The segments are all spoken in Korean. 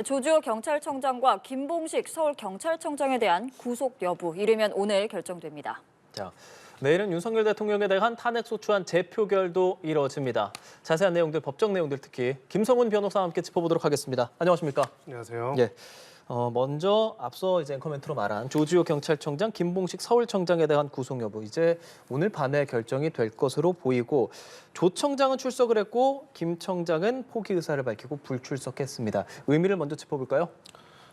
조주호 경찰청장과 김봉식 서울경찰청장에 대한 구속 여부, 이르면 오늘 결정됩니다. 자, 내일은 윤석열 대통령에 대한 탄핵소추안 재표결도 이뤄집니다. 자세한 내용들, 법적 내용들 특히 김성훈 변호사와 함께 짚어보도록 하겠습니다. 안녕하십니까? 안녕하세요. 예. 먼저 앞서 이제 앵커멘트로 말한 조주호 경찰청장, 김봉식 서울청장에 대한 구속 여부 이제 오늘 밤에 결정이 될 것으로 보이고 조 청장은 출석을 했고 김 청장은 포기 의사를 밝히고 불출석했습니다. 의미를 먼저 짚어볼까요?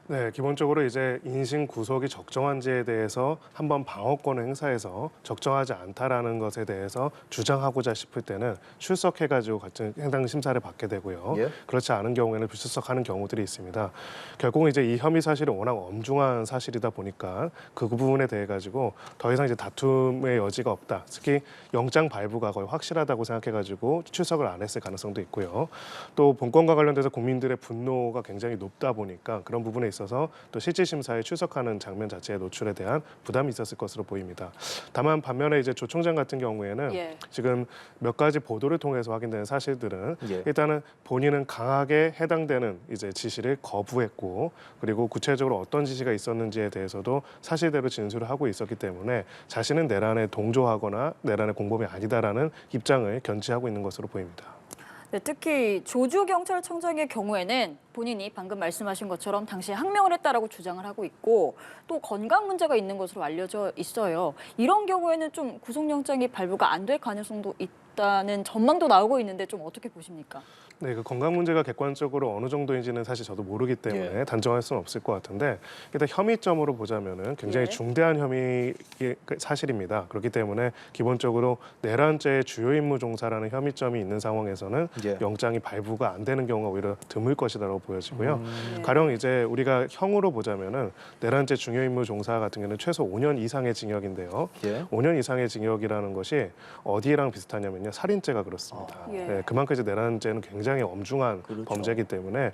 네, 기본적으로 이제 인신 구속이 적정한지에 대해서 한번 방어권을 행사해서 적정하지 않다라는 것에 대해서 주장하고자 싶을 때는 출석해가지고 같은 해당 심사를 받게 되고요. 예. 그렇지 않은 경우에는 불출석하는 경우들이 있습니다. 결국 이제 이 혐의 사실이 워낙 엄중한 사실이다 보니까 그 부분에 대해 가지고 더 이상 이제 다툼의 여지가 없다. 특히 영장 발부가 거의 확실하다고 생각해가지고 출석을 안 했을 가능성도 있고요. 또 본건과 관련돼서 국민들의 분노가 굉장히 높다 보니까 그런 부분에 있어서 또 실질 심사에 출석하는 장면 자체의 노출에 대한 부담이 있었을 것으로 보입니다. 다만 반면에 이제 조 총장 같은 경우에는 지금 몇 가지 보도를 통해서 확인되는 사실들은 일단은 본인은 강하게 해당되는 이제 지시를 거부했고 그리고 구체적으로 어떤 지시가 있었는지에 대해서도 사실대로 진술을 하고 있었기 때문에 자신은 내란에 동조하거나 내란의 공범이 아니다라는 입장을 견지하고 있는 것으로 보입니다. 네, 특히 조주호 경찰청장의 경우에는 본인이 방금 말씀하신 것처럼 당시에 항명을 했다라고 주장을 하고 있고 또 건강 문제가 있는 것으로 알려져 있어요. 이런 경우에는 좀 구속영장이 발부가 안 될 가능성도 있다는 전망도 나오고 있는데 좀 어떻게 보십니까? 네, 그 건강 문제가 객관적으로 어느 정도인지는 사실 저도 모르기 때문에 단정할 수는 없을 것 같은데 일단 혐의점으로 보자면은 굉장히 중대한 혐의의 사실입니다. 그렇기 때문에 기본적으로 내란죄의 주요 임무 종사라는 혐의점이 있는 상황에서는 영장이 발부가 안 되는 경우가 오히려 드물 것이라고 보여지고요. 가령 이제 우리가 형으로 보자면은 내란죄 중요 임무 종사 같은 경우는 최소 5년 이상의 징역인데요. 5년 이상의 징역이라는 것이 어디랑 비슷하냐면요. 살인죄가 그렇습니다. 네, 그만큼 이제 내란죄는 굉장히 엄중한 범죄이기 때문에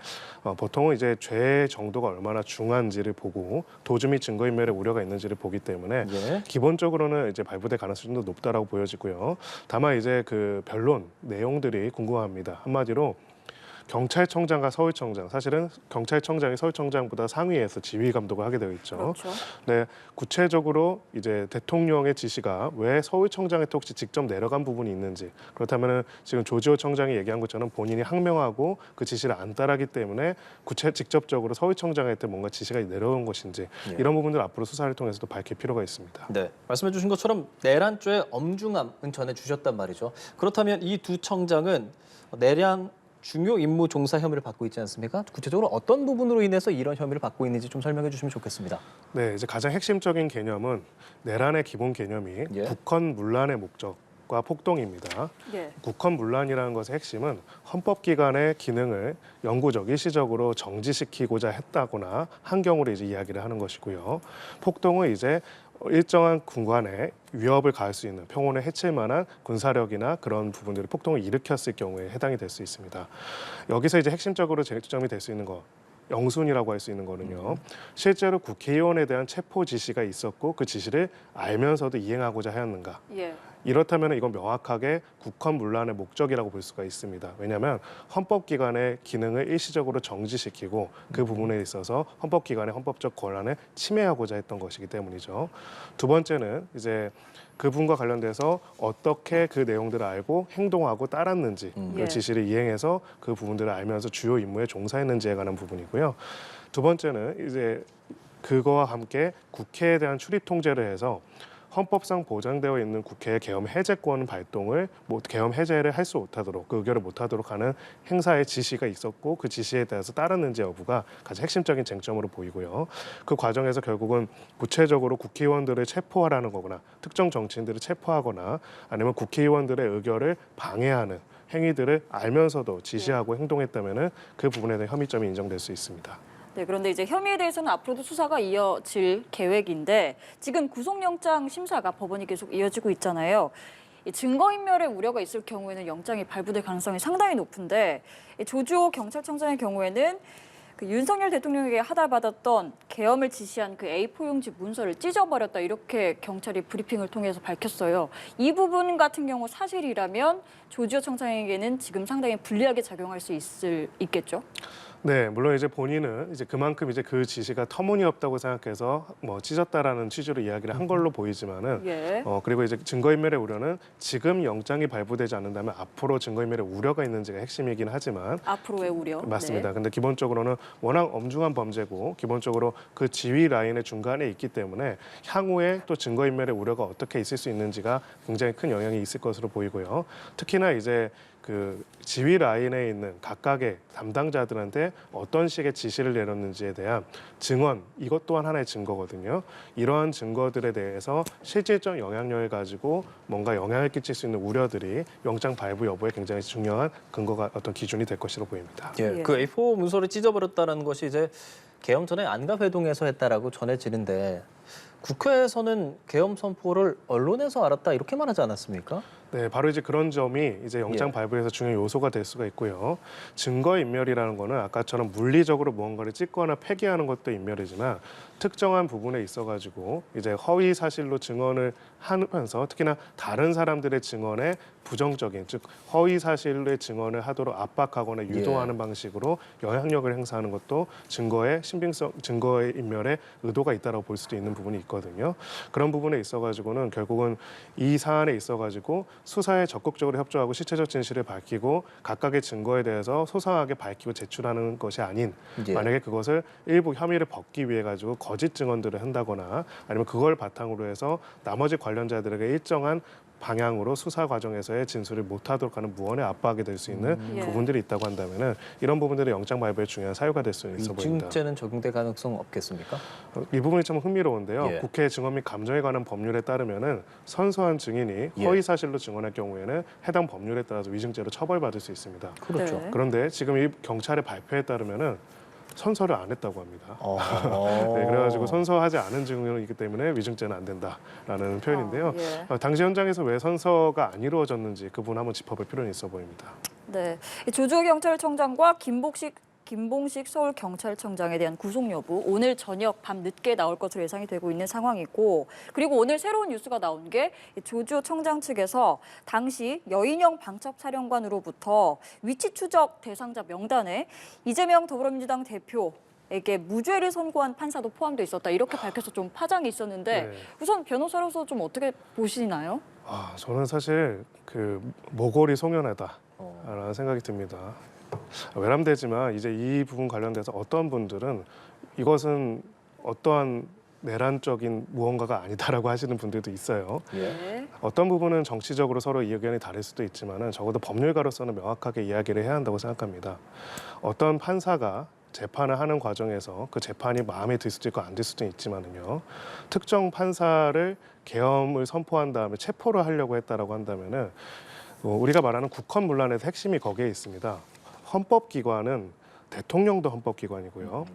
보통은 이제 죄 정도가 얼마나 중한지를 보고 도주 및 증거인멸의 우려가 있는지를 보기 때문에 기본적으로는 이제 발부될 가능성이 좀 더 높다라고 보여지고요. 다만 이제 그 변론 내용들이 궁금합니다. 한마디로 경찰청장과 서울청장, 사실은 경찰청장이 서울청장보다 상위에서 지휘 감독을 하게 되어 있죠. 그렇죠. 네, 구체적으로 이제 대통령의 지시가 왜 서울청장한테 혹시 직접 내려간 부분이 있는지, 그렇다면 지금 조지호 청장이 얘기한 것처럼 본인이 항명하고 그 지시를 안 따르기 때문에 직접적으로 서울청장한테 뭔가 지시가 내려온 것인지 이런 부분들 앞으로 수사를 통해서도 밝힐 필요가 있습니다. 네, 말씀해 주신 것처럼 내란죄의 엄중함은 전해주셨단 말이죠. 그렇다면 이 두 청장은 내란 중요 임무 종사 혐의를 받고 있지 않습니까? 구체적으로 어떤 부분으로 인해서 이런 혐의를 받고 있는지 좀 설명해 주시면 좋겠습니다. 네, 이제 가장 핵심적인 개념은 내란의 기본 개념이 국헌 문란의 목적과 폭동입니다. 국헌 문란이라는 것의 핵심은 헌법기관의 기능을 영구적, 일시적으로 정지시키고자 했다거나 한 경우를 이제 이야기를 하는 것이고요. 폭동은 이제 일정한 공간에 위협을 가할 수 있는 평온을 해칠 만한 군사력이나 그런 부분들을 폭동을 일으켰을 경우에 해당이 될 수 있습니다. 여기서 이제 핵심적으로 쟁점이 될 수 있는 거 영순이라고 할 수 있는 거는요. 실제로 국회의원에 대한 체포 지시가 있었고 그 지시를 알면서도 이행하고자 하였는가. 이렇다면 이건 명확하게 국헌 문란의 목적이라고 볼 수가 있습니다. 왜냐하면 헌법기관의 기능을 일시적으로 정지시키고 그 부분에 있어서 헌법기관의 헌법적 권한을 침해하고자 했던 것이기 때문이죠. 두 번째는 이제 그분과 관련돼서 어떻게 그 내용들을 알고 행동하고 따랐는지 그 지시를 이행해서 그 부분들을 알면서 주요 임무에 종사했는지에 관한 부분이고요. 두 번째는 이제 그거와 함께 국회에 대한 출입 통제를 해서 헌법상 보장되어 있는 국회의 계엄 해제권 발동을 계엄 해제를 할 수 못하도록 그 의결을 못하도록 하는 행사의 지시가 있었고 그 지시에 대해서 따랐는지 여부가 가장 핵심적인 쟁점으로 보이고요. 그 과정에서 결국은 구체적으로 국회의원들을 체포하라는 거거나 특정 정치인들을 체포하거나 아니면 국회의원들의 의결을 방해하는 행위들을 알면서도 지시하고 행동했다면 그 부분에 대한 혐의점이 인정될 수 있습니다. 네, 그런데 이제 혐의에 대해서는 앞으로도 수사가 이어질 계획인데 지금 구속영장 심사가 법원이 계속 이어지고 있잖아요. 이 증거인멸의 우려가 있을 경우에는 영장이 발부될 가능성이 상당히 높은데 조주호 경찰청장의 경우에는 그 윤석열 대통령에게 하달받았던 계엄을 지시한 그 A4 용지 문서를 찢어버렸다 이렇게 경찰이 브리핑을 통해서 밝혔어요. 이 부분 같은 경우 사실이라면 조주호 청장에게는 지금 상당히 불리하게 작용할 수 있겠죠? 네, 물론 이제 본인은 이제 그만큼 이제 그 지시가 터무니없다고 생각해서 뭐 찢었다라는 취지로 이야기를 한 걸로 보이지만은 예. 그리고 이제 증거인멸의 우려는 지금 영장이 발부되지 않는다면 앞으로 증거인멸의 우려가 있는지가 핵심이긴 하지만 앞으로의 우려. 맞습니다. 네. 근데 기본적으로는 워낙 엄중한 범죄고 기본적으로 그 지위 라인의 중간에 있기 때문에 향후에 또 증거인멸의 우려가 어떻게 있을 수 있는지가 굉장히 큰 영향이 있을 것으로 보이고요. 특히나 이제 그 지휘 라인에 있는 각각의 담당자들한테 어떤 식의 지시를 내렸는지에 대한 증언, 이것 또한 하나의 증거거든요. 이러한 증거들에 대해서 실질적 영향력을 가지고 뭔가 영향을 끼칠 수 있는 우려들이 영장 발부 여부에 굉장히 중요한 근거가 어떤 기준이 될 것으로 보입니다. 예, 그 A4 문서를 찢어버렸다는 것이 이제 계엄 전에 안가 회동에서 했다라고 전해지는데 국회에서는 계엄 선포를 언론에서 알았다 이렇게 말하지 않았습니까? 네, 바로 이제 그런 점이 이제 영장 발부에서 중요한 요소가 될 수가 있고요. 증거인멸이라는 거는 아까처럼 물리적으로 무언가를 찢거나 폐기하는 것도 인멸이지만 특정한 부분에 있어가지고 이제 허위 사실로 증언을 하면서 특히나 다른 사람들의 증언에 부정적인 즉 허위 사실의 증언을 하도록 압박하거나 유도하는 방식으로 영향력을 행사하는 것도 증거의 신빙성, 증거의 인멸에 의도가 있다라고 볼 수도 있는 부분이 있거든요. 그런 부분에 있어가지고는 결국은 이 사안에 있어가지고 수사에 적극적으로 협조하고 실체적 진실을 밝히고 각각의 증거에 대해서 소상하게 밝히고 제출하는 것이 아닌 만약에 그것을 일부 혐의를 벗기 위해 가지고 거짓 증언들을 한다거나 아니면 그걸 바탕으로 해서 나머지 관련자들에게 일정한 방향으로 수사 과정에서의 진술을 못하도록 하는 무언의 압박이 될 수 있는 부분들이 있다고 한다면은 이런 부분들이 영장 발부에 중요한 사유가 될 수 있어 보입니다. 위증죄는 적용될 가능성 없겠습니까? 이 부분이 참 흥미로운데요. 예. 국회 증언 및 감정에 관한 법률에 따르면은 선서한 증인이 허위 사실로 증언할 경우에는 해당 법률에 따라서 위증죄로 처벌받을 수 있습니다. 그렇죠. 네. 그런데 지금 이 경찰의 발표에 따르면은 선서를 안 했다고 합니다. 어. 네, 그래가지고 선서하지 않은 증언이기 때문에 위증죄는 안 된다라는 표현인데요. 당시 현장에서 왜 선서가 안 이루어졌는지 그 부분 한번 짚어볼 필요는 있어 보입니다. 네. 조주호 경찰청장과 김봉식 서울경찰청장에 대한 구속 여부 오늘 저녁 밤 늦게 나올 것으로 예상이 되고 있는 상황이고 그리고 오늘 새로운 뉴스가 나온 게 조주호 청장 측에서 당시 여인영 방첩사령관으로부터 위치 추적 대상자 명단에 이재명 더불어민주당 대표에게 무죄를 선고한 판사도 포함돼 있었다 이렇게 밝혀서 좀 파장이 있었는데 우선 변호사로서 좀 어떻게 보시나요? 저는 사실 그 모골이 송연하다라는 생각이 듭니다. 외람되지만 이제 이 부분 관련돼서 어떤 분들은 이것은 어떠한 내란적인 무언가가 아니다라고 하시는 분들도 있어요. 네. 어떤 부분은 정치적으로 서로 의견이 다를 수도 있지만은 적어도 법률가로서는 명확하게 이야기를 해야 한다고 생각합니다. 어떤 판사가 재판을 하는 과정에서 그 재판이 마음에 들 수도 있고 안 들 수도 있지만은요. 특정 판사를 계엄을 선포한 다음에 체포를 하려고 했다라고 한다면은 우리가 말하는 국헌문란의 핵심이 거기에 있습니다. 헌법기관은 대통령도 헌법기관이고요.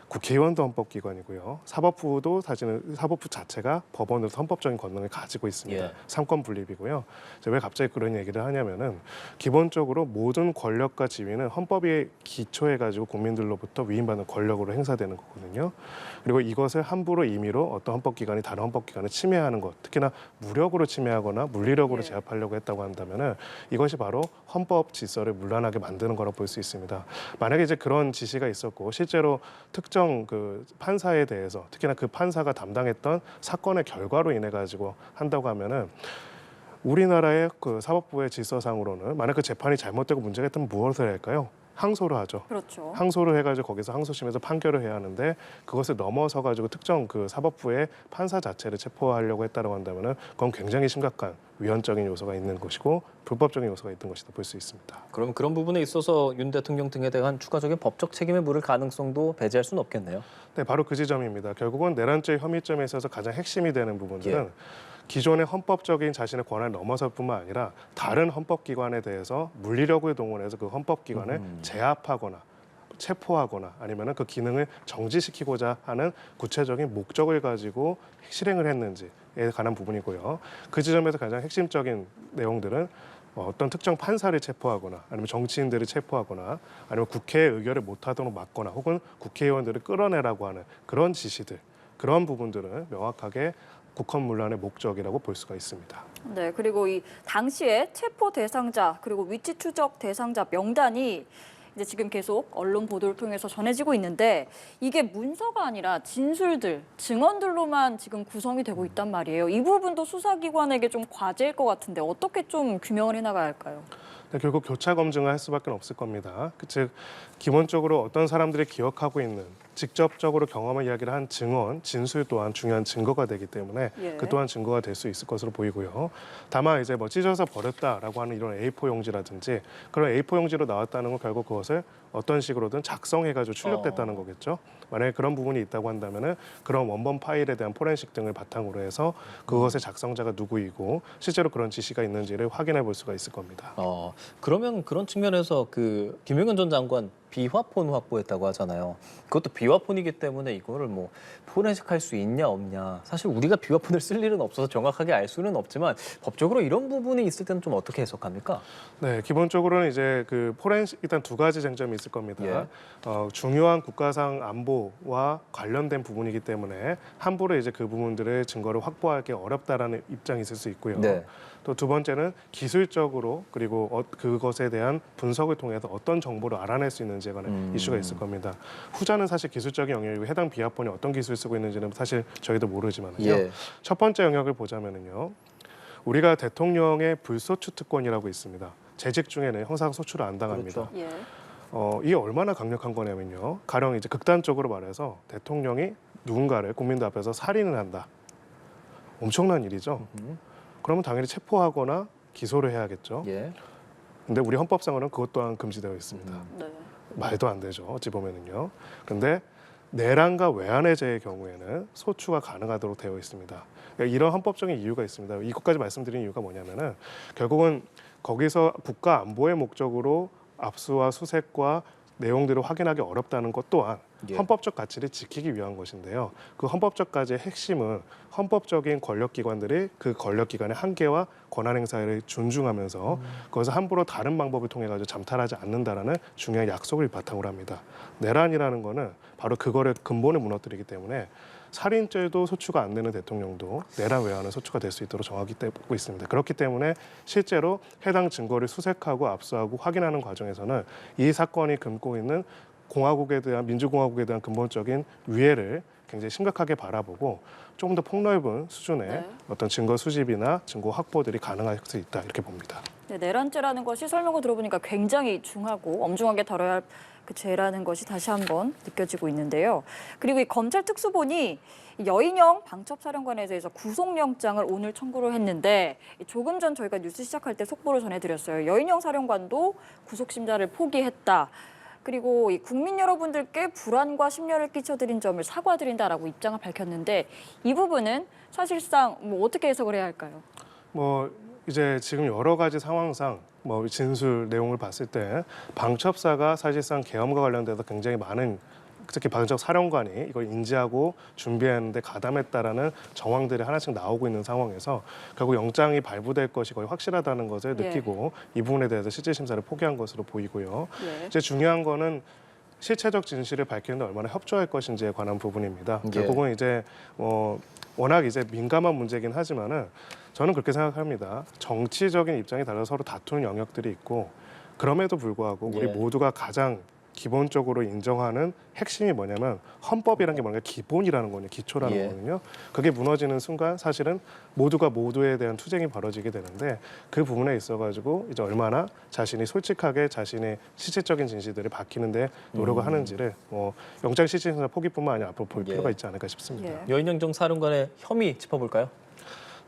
국회의원도 헌법기관이고요. 사법부도 사실은 사법부 자체가 법원으로 헌법적인 권능을 가지고 있습니다. 삼권 분립이고요. 왜 갑자기 그런 얘기를 하냐면은 기본적으로 모든 권력과 지위는 헌법에 기초해가지고 국민들로부터 위임받는 권력으로 행사되는 거거든요. 그리고 이것을 함부로 임의로 어떤 헌법기관이 다른 헌법기관을 침해하는 것, 특히나 무력으로 침해하거나 물리력으로 제압하려고 했다고 한다면은 이것이 바로 헌법 질서를 문란하게 만드는 거라고 볼 수 있습니다. 만약에 이제 그런 지시가 있었고 실제로 특정 그 판사에 대해서 특히나 그 판사가 담당했던 사건의 결과로 인해 가지고 한다고 하면은 우리나라의 그 사법부의 질서상으로는 만약 그 재판이 잘못되고 문제가 있다면 무엇을 할까요? 항소를 하죠. 그렇죠. 항소를 해가지고 거기서 항소심에서 판결을 해야 하는데 그것을 넘어서 가지고 특정 그 사법부의 판사 자체를 체포하려고 했다고 한다면은 그건 굉장히 심각한 위헌적인 요소가 있는 것이고 불법적인 요소가 있는 것이다 볼 수 있습니다. 그럼 그런 부분에 있어서 윤 대통령 등에 대한 추가적인 법적 책임을 물을 가능성도 배제할 수는 없겠네요. 네, 바로 그 지점입니다. 결국은 내란죄 혐의점에 있어서 가장 핵심이 되는 부분들은 기존의 헌법적인 자신의 권한을 넘어설 뿐만 아니라 다른 헌법기관에 대해서 물리력을 동원해서 그 헌법기관을 제압하거나 체포하거나 아니면 그 기능을 정지시키고자 하는 구체적인 목적을 가지고 실행을 했는지에 관한 부분이고요. 그 지점에서 가장 핵심적인 내용들은 어떤 특정 판사를 체포하거나 아니면 정치인들을 체포하거나 아니면 국회의 의결을 못하도록 막거나 혹은 국회의원들을 끌어내라고 하는 그런 지시들, 그런 부분들은 명확하게 국헌문란의 목적이라고 볼 수가 있습니다. 네, 그리고 이 당시에 체포 대상자 그리고 위치 추적 대상자 명단이 이제 지금 계속 언론 보도를 통해서 전해지고 있는데 이게 문서가 아니라 진술들, 증언들로만 지금 구성이 되고 있단 말이에요. 이 부분도 수사기관에게 좀 과제일 것 같은데 어떻게 좀 규명을 해나가야 할까요? 결국 교차 검증을 할 수밖에 없을 겁니다. 즉 기본적으로 어떤 사람들이 기억하고 있는 직접적으로 경험을 이야기를 한 증언, 진술 또한 중요한 증거가 되기 때문에 예. 그 또한 증거가 될 수 있을 것으로 보이고요. 다만 이제 뭐 찢어서 버렸다라고 하는 이런 A4 용지라든지 그런 A4 용지로 나왔다는 건 결국 그것을 어떤 식으로든 작성해가지고 출력됐다는 거겠죠. 만약에 그런 부분이 있다고 한다면은 그런 원본 파일에 대한 포렌식 등을 바탕으로 해서 그것의 작성자가 누구이고 실제로 그런 지시가 있는지를 확인해 볼 수가 있을 겁니다. 그러면 그런 측면에서 그 김용현 전 장관 비화폰 확보했다고 하잖아요. 그것도 비화폰이기 때문에 이거를 뭐 포렌식할 수 있냐 없냐. 사실 우리가 비화폰을 쓸 일은 없어서 정확하게 알 수는 없지만 법적으로 이런 부분이 있을 때는 좀 어떻게 해석합니까? 네, 기본적으로는 이제 그 포렌식 일단 두 가지 쟁점이 있을 겁니다. 예. 중요한 국가상 안보와 관련된 부분이기 때문에 함부로 이제 그 부분들의 증거를 확보하기 어렵다라는 입장이 있을 수 있고요. 네. 또 두 번째는 기술적으로 그리고 그것에 대한 분석을 통해서 어떤 정보를 알아낼 수 있는지에 관한 이슈가 있을 겁니다. 후자는 사실 기술적인 영역이고 해당 비화폰이 어떤 기술을 쓰고 있는지는 사실 저희도 모르지만요. 예. 첫 번째 영역을 보자면은요. 우리가 대통령의 불소추 특권이라고 있습니다. 재직 중에는 형사 소추를 안 당합니다. 그렇죠. 예. 이게 얼마나 강력한 거냐면요. 가령 이제 극단적으로 말해서 대통령이 누군가를 국민들 앞에서 살인을 한다. 엄청난 일이죠. 그러면 당연히 체포하거나 기소를 해야겠죠. 예. 근데 우리 헌법상으로는 그것 또한 금지되어 있습니다. 네. 말도 안 되죠. 어찌 보면은요. 근데 내란과 외환해제의 경우에는 소추가 가능하도록 되어 있습니다. 그러니까 이런 헌법적인 이유가 있습니다. 이것까지 말씀드린 이유가 뭐냐면은 결국은 거기서 국가 안보의 목적으로 압수와 수색과 내용들을 확인하기 어렵다는 것 또한 예. 헌법적 가치를 지키기 위한 것인데요. 그 헌법적 가치의 핵심은 헌법적인 권력기관들이 그 권력기관의 한계와 권한 행사를 존중하면서 그것을 함부로 다른 방법을 통해 가지고 잠탈하지 않는다라는 중요한 약속을 바탕으로 합니다. 내란이라는 거는 바로 그거를 근본을 무너뜨리기 때문에 살인죄도 소추가 안 되는 대통령도 내란 외환은 소추가 될 수 있도록 정하고 있습니다. 그렇기 때문에 실제로 해당 증거를 수색하고 압수하고 확인하는 과정에서는 이 사건이 금고 있는 공화국에 대한 민주공화국에 대한 근본적인 위해를 굉장히 심각하게 바라보고 조금 더 폭넓은 수준의 네. 어떤 증거 수집이나 증거 확보들이 가능할 수 있다 이렇게 봅니다. 네, 내란죄라는 것이 설명을 들어보니까 굉장히 중하고 엄중하게 다뤄야 할 그 죄라는 것이 다시 한번 느껴지고 있는데요. 그리고 이 검찰 특수본이 여인영 방첩사령관에 대해서 구속영장을 오늘 청구를 했는데 조금 전 저희가 뉴스 시작할 때 속보를 전해드렸어요. 여인영 사령관도 구속심사를 포기했다. 그리고 이 국민 여러분들께 불안과 심려를 끼쳐드린 점을 사과드린다라고 입장을 밝혔는데 이 부분은 사실상 뭐 어떻게 해석을 해야 할까요? 뭐 이제 지금 여러 가지 상황상 뭐 진술 내용을 봤을 때 방첩사가 사실상 계엄과 관련돼서 굉장히 많은 특히 방첩 사령관이 이걸 인지하고 준비하는데 가담했다라는 정황들이 하나씩 나오고 있는 상황에서 결국 영장이 발부될 것이 거의 확실하다는 것을 예. 느끼고 이 부분에 대해서 실질 심사를 포기한 것으로 보이고요. 예. 이제 중요한 거는 실체적 진실을 밝히는데 얼마나 협조할 것인지에 관한 부분입니다. 예. 결국은 이제 워낙 이제 민감한 문제긴 하지만은 저는 그렇게 생각합니다. 정치적인 입장이 달라서 서로 다투는 영역들이 있고 그럼에도 불구하고 우리 예. 모두가 가장 기본적으로 인정하는 핵심이 뭐냐면 헌법이라는 게 뭔가 기본이라는 거거든요. 기초라는 예. 거거든요. 그게 무너지는 순간 사실은 모두가 모두에 대한 투쟁이 벌어지게 되는데 그 부분에 있어가지고 이제 얼마나 자신이 솔직하게 자신의 실질적인 진실들을 밝히는데 노력을 하는지를 영장 실질심사 포기뿐만 아니라 앞으로 볼 예. 필요가 있지 않을까 싶습니다. 예. 여인영 전 사령관의 혐의 짚어볼까요?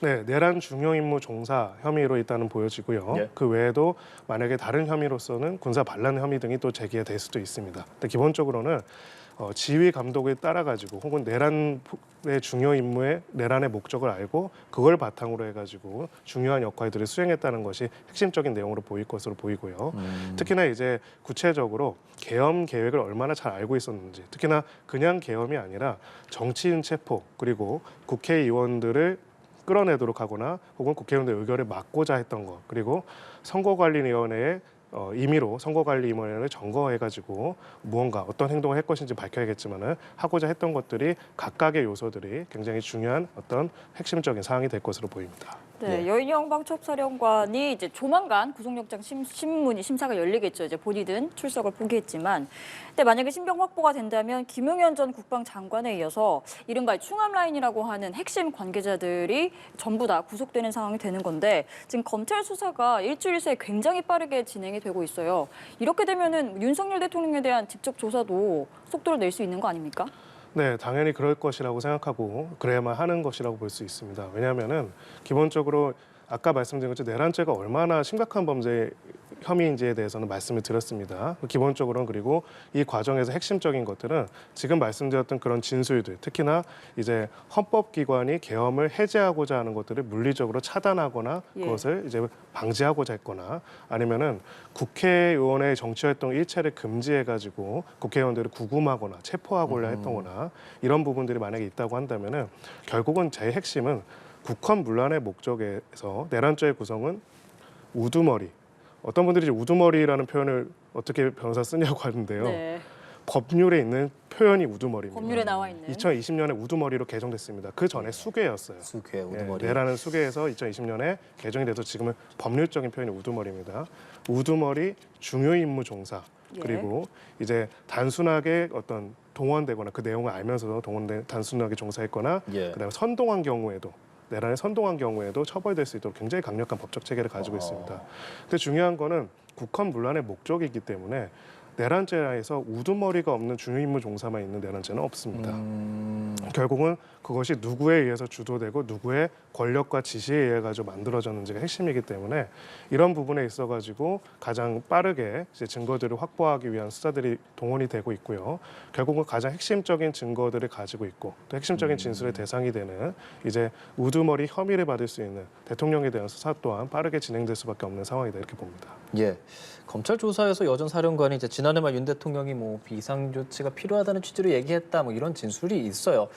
네, 내란 중요임무 종사 혐의로 일단은 보여지고요. 예. 그 외에도 만약에 다른 혐의로서는 군사 반란 혐의 등이 또 제기가 될 수도 있습니다. 근데 기본적으로는 지휘 감독을 따라가지고 혹은 내란의 중요 임무의 내란의 목적을 알고 그걸 바탕으로 해가지고 중요한 역할들을 수행했다는 것이 핵심적인 내용으로 보일 것으로 보이고요. 특히나 이제 구체적으로 계엄 계획을 얼마나 잘 알고 있었는지, 특히나 그냥 계엄이 아니라 정치인 체포 그리고 국회의원들을 끌어내도록 하거나 혹은 국회의원들 의결을 막고자 했던 것, 그리고 선거관리위원회에 임의로 선거관리위원회를 점거해가지고 무언가 어떤 행동을 할 것인지 밝혀야겠지만은 하고자 했던 것들이 각각의 요소들이 굉장히 중요한 어떤 핵심적인 사항이 될 것으로 보입니다. 네, 예. 여인영 방첩사령관이 이제 조만간 구속영장 심문이 심사가 열리겠죠. 이제 본인은 출석을 포기했지만, 근데 만약에 신병 확보가 된다면 김용현 전 국방장관에 이어서 이른바 충암 라인이라고 하는 핵심 관계자들이 전부 다 구속되는 상황이 되는 건데, 지금 검찰 수사가 일주일 새에 굉장히 빠르게 진행이 되고 있어요. 이렇게 되면은 윤석열 대통령에 대한 직접 조사도 속도를 낼 수 있는 거 아닙니까? 네, 당연히 그럴 것이라고 생각하고 그래야만 하는 것이라고 볼 수 있습니다. 왜냐하면은 기본적으로 아까 말씀드린 것처럼 내란죄가 얼마나 심각한 범죄 혐의인지에 대해서는 말씀을 드렸습니다. 기본적으로는 그리고 이 과정에서 핵심적인 것들은 지금 말씀드렸던 그런 진술들, 특히나 이제 헌법기관이 계엄을 해제하고자 하는 것들을 물리적으로 차단하거나 예. 그것을 이제 방지하고자 했거나 아니면은 국회의원의 정치활동 일체를 금지해가지고 국회의원들을 구금하거나 체포하고자 했거나 이런 부분들이 만약에 있다고 한다면은 결국은 제일 핵심은 국헌 문란의 목적에서 내란죄의 구성은 우두머리. 어떤 분들이 이제 우두머리라는 표현을 어떻게 변호사 쓰냐고 하는데요. 네, 법률에 있는 표현이 우두머리입니다. 법률에 나와 있는. 2020년에 우두머리로 개정됐습니다. 그 전에 수괴였어요. 수괴, 예, 우두머리. 내라는 수괴에서 2020년에 개정이 돼서 지금은 법률적인 표현이 우두머리입니다. 우두머리, 중요임무 종사. 예. 그리고 이제 단순하게 어떤 동원되거나 그 내용을 알면서도 단순하게 종사했거나 예. 그다음에 선동한 경우에도 내란에 선동한 경우에도 처벌될 수 있도록 굉장히 강력한 법적 체계를 가지고 있습니다. 근데 중요한 거는 국헌 문란의 목적이기 때문에 내란죄에서 우두머리가 없는 중요임무 종사만 있는 내란죄는 없습니다. 결국은 그것이 누구에 의해서 주도되고 누구의 권력과 지시에 의해 가지고 만들어졌는지가 핵심이기 때문에 이런 부분에 있어 가지고 가장 빠르게 이제 증거들을 확보하기 위한 수사들이 동원이 되고 있고요. 결국은 가장 핵심적인 증거들을 가지고 있고 또 핵심적인 진술의 대상이 되는 이제 우두머리 혐의를 받을 수 있는 대통령에 대한 수사 또한 빠르게 진행될 수밖에 없는 상황이다 이렇게 봅니다. 예. 검찰 조사에서 여 전 사령관이 이제 지난해 말 윤 대통령이 뭐 비상 조치가 필요하다는 취지로 얘기했다 뭐 이런 진술이 있어요.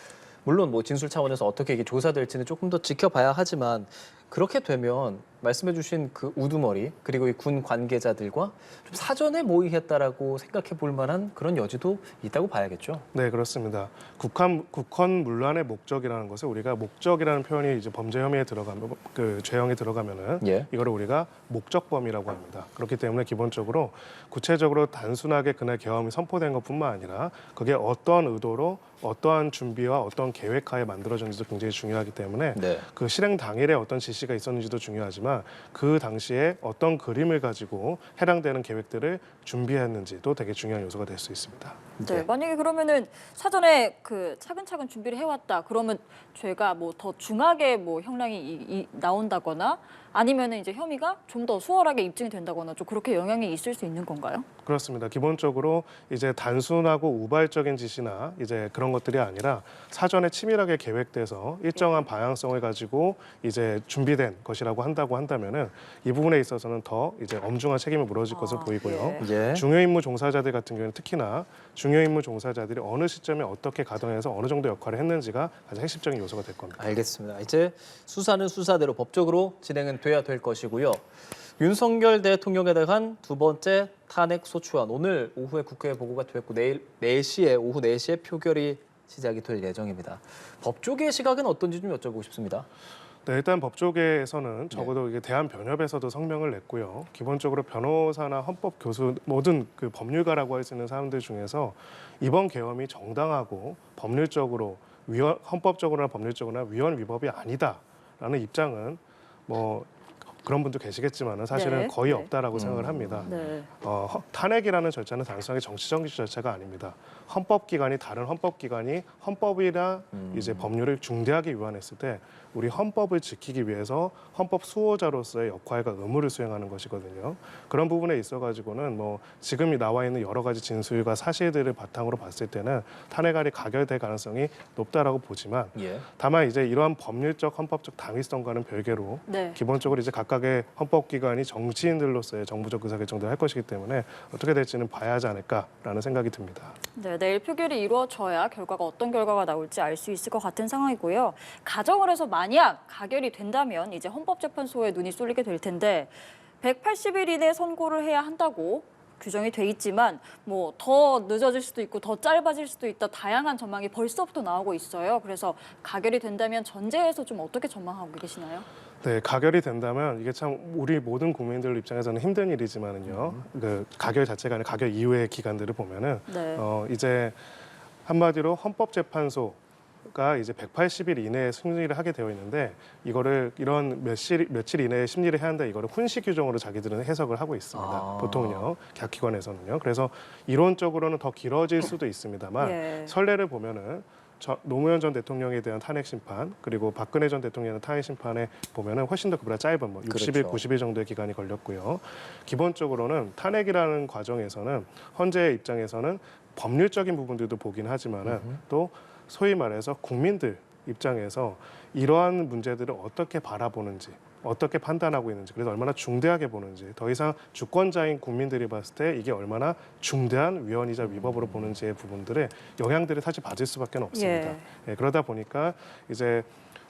물론 뭐 진술 차원에서 어떻게 이게 조사될지는 조금 더 지켜봐야 하지만 그렇게 되면 말씀해주신 그 우두머리 그리고 이 군 관계자들과 좀 사전에 모의했다라고 생각해 볼 만한 그런 여지도 있다고 봐야겠죠. 네, 그렇습니다. 국헌 문란의 목적이라는 것을 우리가 목적이라는 표현이 이제 범죄 혐의에 들어가면 그 죄형에 들어가면은 예. 이거를 우리가 목적범이라고 합니다. 그렇기 때문에 기본적으로 구체적으로 단순하게 그날 계엄이 선포된 것뿐만 아니라 그게 어떠한 의도로 어떠한 준비와 어떤 계획하에 만들어졌는지도 굉장히 중요하기 때문에 네. 그 실행 당일에 어떤 지시가 있었는지도 중요하지만 그 당시에 어떤 그림을 가지고 해당되는 계획들을 준비했는지도 되게 중요한 요소가 될 수 있습니다. 네, 만약에 그러면은 사전에 그 차근차근 준비를 해왔다. 그러면 죄가 뭐 더 중하게 뭐 형량이 나온다거나 아니면은 이제 혐의가 좀 더 수월하게 입증이 된다거나 좀 그렇게 영향이 있을 수 있는 건가요? 그렇습니다. 기본적으로 이제 단순하고 우발적인 지시나 이제 그런 것들이 아니라 사전에 치밀하게 계획돼서 일정한 방향성을 가지고 이제 준비된 것이라고 한다면은 이 부분에 있어서는 더 이제 엄중한 책임을 물어질 것으로 보이고요. 예. 예. 중요임무 종사자들 같은 경우는 특히나 중요임무 종사자들이 어느 시점에 어떻게 가동해서 어느 정도 역할을 했는지가 가장 핵심적인 요소가 될 겁니다. 알겠습니다. 이제 수사는 수사대로 법적으로 진행은 돼야 될 것이고요. 윤석열 대통령에 대한 두 번째 탄핵 소추안 오늘 오후에 국회에 보고가 됐고 내일 오후 4시에 표결이 시작이 될 예정입니다. 법조계의 시각은 어떤지 좀 여쭤보고 싶습니다. 네, 일단 법조계에서는 적어도 이게 대한변협에서도 성명을 냈고요. 기본적으로 변호사나 헌법 교수 모든 그 법률가라고 할 수 있는 사람들 중에서 이번 계엄이 정당하고 법률적으로 헌법적으로나 법률적으로나 위헌 위법이 아니다라는 입장은 뭐 그런 분도 계시겠지만은 사실은 네, 거의 네. 없다라고 생각을 합니다. 네. 탄핵이라는 절차는 단순하게 정치적 절차가 아닙니다. 헌법기관이 다른 헌법기관이 헌법이나 이제 법률을 중대하게 위반했을 때 우리 헌법을 지키기 위해서 헌법 수호자로서의 역할과 의무를 수행하는 것이거든요. 그런 부분에 있어가지고는 뭐 지금 나와 있는 여러 가지 진술과 사실들을 바탕으로 봤을 때는 탄핵안이 가결될 가능성이 높다라고 보지만 예. 다만 이제 이러한 법률적 헌법적 당위성과는 별개로 네. 기본적으로 이제 각각의 헌법기관이 정치인들로서의 정부적 의사결정들을 할 것이기 때문에 어떻게 될지는 봐야 하지 않을까라는 생각이 듭니다. 네, 내일 표결이 이루어져야 결과가 어떤 결과가 나올지 알 수 있을 것 같은 상황이고요. 가정을 해서 만약 가결이 된다면 이제 헌법재판소에 눈이 쏠리게 될 텐데 180일 이내 선고를 해야 한다고 규정이 돼 있지만 뭐 더 늦어질 수도 있고 더 짧아질 수도 있다 다양한 전망이 벌써부터 나오고 있어요. 그래서 가결이 된다면 전제에서 좀 어떻게 전망하고 계시나요? 네, 가결이 된다면 이게 참 우리 모든 국민들 입장에서는 힘든 일이지만은요. 그 가결 자체가 아니라 가결 이후의 기간들을 보면은 네. 이제 한마디로 헌법재판소가 이제 180일 이내에 심리를 하게 되어 있는데 이거를 이런 며칠 이내에 심리를 해야 한다 이거를 훈시 규정으로 자기들은 해석을 하고 있습니다. 보통요. 각 기관에서는요. 그래서 이론적으로는 더 길어질 수도 있습니다만 예. 선례를 보면은 노무현 전 대통령에 대한 탄핵 심판 그리고 박근혜 전 대통령의 탄핵 심판에 보면은 훨씬 더 그보다 짧은 뭐 60일, 그렇죠. 90일 정도의 기간이 걸렸고요. 기본적으로는 탄핵이라는 과정에서는 헌재의 입장에서는 법률적인 부분들도 보긴 하지만은 또 소위 말해서 국민들 입장에서 이러한 문제들을 어떻게 바라보는지 어떻게 판단하고 있는지 그래서 얼마나 중대하게 보는지 더 이상 주권자인 국민들이 봤을 때 이게 얼마나 중대한 위헌이자 위법으로 보는지의 부분들에 영향들을 사실 받을 수밖에 없습니다. 예, 그러다 보니까 이제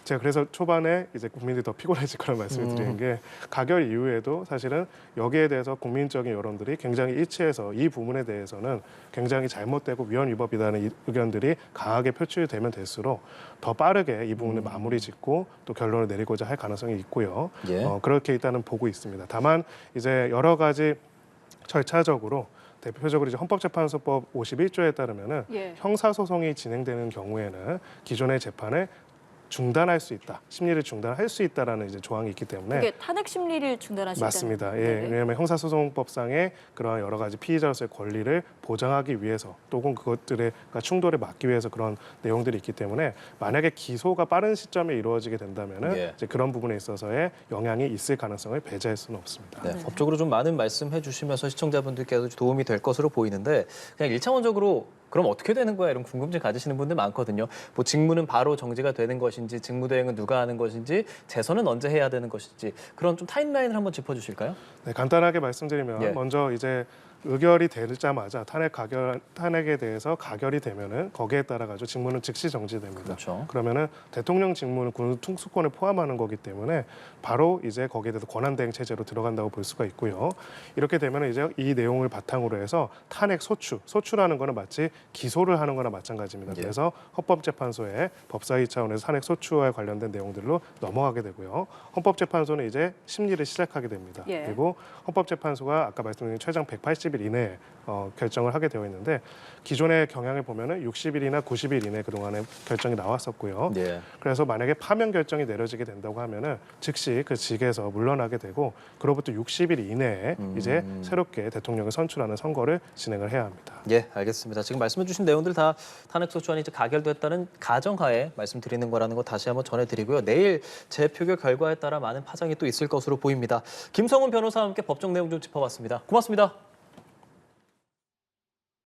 제가 그래서 초반에 이제 국민들이 더 피곤해질 거라는 말씀을 드리는 게 가결 이후에도 사실은 여기에 대해서 국민적인 여론들이 굉장히 일치해서 이 부분에 대해서는 굉장히 잘못되고 위헌 위법이라는 의견들이 강하게 표출되면 될수록 더 빠르게 이 부분을 마무리 짓고 또 결론을 내리고자 할 가능성이 있고요. 예. 그렇게 일단은 보고 있습니다. 다만 이제 여러 가지 절차적으로 대표적으로 이제 헌법재판소법 51조에 따르면은 예. 형사소송이 진행되는 경우에는 기존의 재판을 중단할 수 있다, 심리를 중단할 수 있다라는 이제 조항이 있기 때문에 이게 탄핵 심리를 중단할 수 맞습니다. 있다는. 예, 네. 왜냐하면 형사소송법상의 그런 여러 가지 피의자로서의 권리를 보장하기 위해서 또는 그것들의 충돌을 막기 위해서 그런 내용들이 있기 때문에 만약에 기소가 빠른 시점에 이루어지게 된다면은 예. 이제 그런 부분에 있어서의 영향이 있을 가능성을 배제할 수는 없습니다. 네, 법적으로 좀 많은 말씀해 주시면서 시청자분들께도 도움이 될 것으로 보이는데 그냥 일차원적으로 그럼 어떻게 되는 거야? 이런 궁금증 가지시는 분들 많거든요. 뭐 직무는 바로 정지가 되는 것인지 직무대행은 누가 하는 것인지 재선은 언제 해야 되는 것인지 그런 좀 타임라인을 한번 짚어주실까요? 네, 간단하게 말씀드리면 예. 먼저 이제 의결이 되자마자 탄핵에 대해서 가결이 되면은 거기에 따라 가지고 직무는 즉시 정지됩니다. 그렇죠. 그러면은 대통령 직무는 군 특수권을 포함하는 거기 때문에 바로 이제 거기에 대해서 권한대행 체제로 들어간다고 볼 수가 있고요. 이렇게 되면은 이제 이 내용을 바탕으로 해서 탄핵 소추라는 거는 마치 기소를 하는 거나 마찬가지입니다. 예. 그래서 헌법재판소에 법사위 차원에서 탄핵 소추와 관련된 내용들로 넘어가게 되고요. 헌법재판소는 이제 심리를 시작하게 됩니다. 예. 그리고 헌법재판소가 아까 말씀드린 최장 180일 이내에 결정을 하게 되어 있는데 기존의 경향을 보면은 60일이나 90일 이내 그동안에 결정이 나왔었고요. 예. 그래서 만약에 파면 결정이 내려지게 된다고 하면은 즉시 그 직에서 물러나게 되고 그로부터 60일 이내에 이제 새롭게 대통령을 선출하는 선거를 진행을 해야 합니다. 예, 알겠습니다. 지금 말씀해주신 내용들 다 탄핵소추안이 이제 가결됐다는 가정하에 말씀드리는 거라는 거 다시 한번 전해드리고요. 내일 재표결 결과에 따라 많은 파장이 또 있을 것으로 보입니다. 김성훈 변호사와 함께 법정 내용 좀 짚어봤습니다. 고맙습니다.